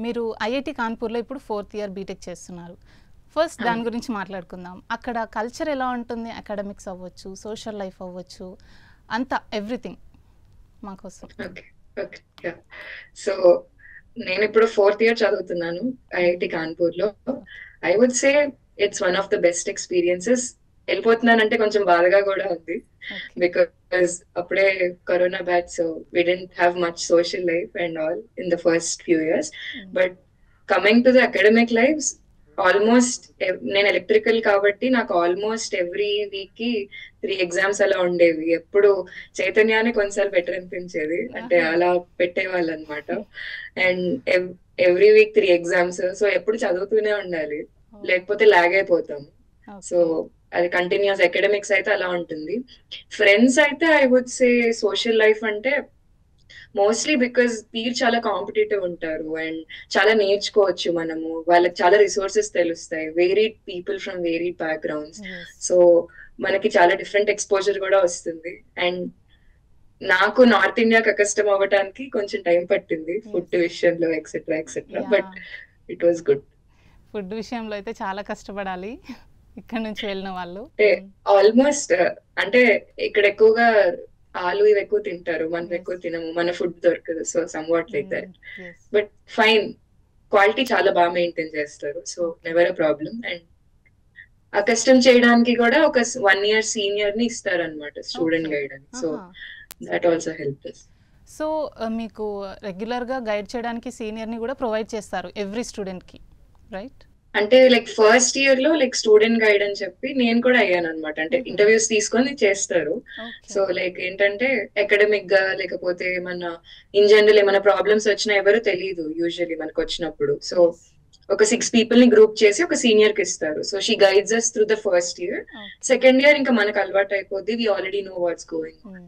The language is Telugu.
మీరు ఐఐటి కాన్పూర్లో ఇప్పుడు 4th ఇయర్ బీటెక్ చేస్తున్నారు. ఫస్ట్ దాని గురించి మాట్లాడుకుందాం. అక్కడ కల్చర్ ఎలా ఉంటుంది? అకాడమిక్స్ అవ్వచ్చు, సోషల్ లైఫ్ అవ్వచ్చు, అంతా ఎవ్రీథింగ్ మాకోసం. ఓకే ఓకే సో నేను ఇప్పుడు 4th ఇయర్ చదువుతున్నాను ఐఐటి కాన్పూర్ లో. I would say it's one of the best experiences. వెళ్ళిపోతున్నానంటే కొంచెం బాధగా కూడా ఉంది, బికాస్ అప్పుడే corona batch, so we didn't have much social life and all in the first few years. But coming to the academic lifes, almost నేను ఎలక్ట్రికల్ కాబట్టి నాకు ఆల్మోస్ట్ ఎవ్రీ వీక్ కి 3 ఎగ్జామ్స్ అలా ఉండేవి. ఎప్పుడు చైతన్యాన్ని కొన్నిసార్లు బెటర్ అనిపించేది, అంటే అలా పెట్టేవాళ్ళు అనమాట. And every week 3 exams, so ఎప్పుడు చదువుతూనే ఉండాలి, లేకపోతే లాగ్ అయిపోతాం. సో అది కంటిన్యూస్. అకాడమిక్స్ అయితే అలా ఉంటుంది. ఫ్రెండ్స్ అయితే I would say social life అంటే మోస్ట్లీ బికాస్ వీరు చాలా కాంపిటేటివ్ ఉంటారు అండ్ చాలా నేర్చుకోవచ్చు మనము. వాళ్ళకి చాలా రిసోర్సెస్ తెలుస్తాయి, varied people from varied backgrounds. So మనకి చాలా డిఫరెంట్ ఎక్స్పోజర్ కూడా వస్తుంది. అండ్ నాకు నార్త్ ఇండియాకి కష్టం అవ్వడానికి కొంచెం టైం పట్టింది, ఫుడ్ విషయంలో etcetera etcetera, but it was good. Food విషయంలో అయితే చాలా కష్టపడాలి ఇక్కడ నుంచి వెళ్ళిన వాళ్ళు. ఆల్మోస్ట్ అంటే ఇక్కడ ఎక్కువగా ఆలు ఇవి ఎక్కువ తింటారు, మనం ఎక్కువ తినము, మన ఫుడ్ దొరకదు. So some what like that, but fine. Quality చాలా బాగా మెయింటైన్ చేస్తారు, so never a problem. And ఆ కష్టం చేయడానికి కూడా ఒక 1 year సీనియర్ ని ఇస్తారు అనమాట, స్టూడెంట్ గైడ్ అని. So that also help us. So మీకు రెగ్యులర్ గా గైడ్ చేయడానికి సీనియర్ ని కూడా ప్రొవైడ్ చేస్తారు ఎవ్రీ స్టూడెంట్ కి, రైట్? అంటే లైక్ ఫస్ట్ ఇయర్ లో లైక్ స్టూడెంట్ గైడ్ అని చెప్పి నేను కూడా అయ్యాను అనమాట. అంటే ఇంటర్వ్యూస్ తీసుకొని చేస్తారు. సో లైక్ ఏంటంటే అకాడమిక్ గా లేకపోతే ఏమన్నా ఇన్ జనరల్ ఏమైనా ప్రాబ్లమ్స్ వచ్చినా ఎవరు తెలియదు యూజువల్లీ మనకు వచ్చినప్పుడు. సో ఒక 6 people ని గ్రూప్ చేసి ఒక సీనియర్ కి ఇస్తారు. So she guides us through the first year. Second year ఇంకా మనకు అలవాటు అయిపోద్ది, we already know what's going on.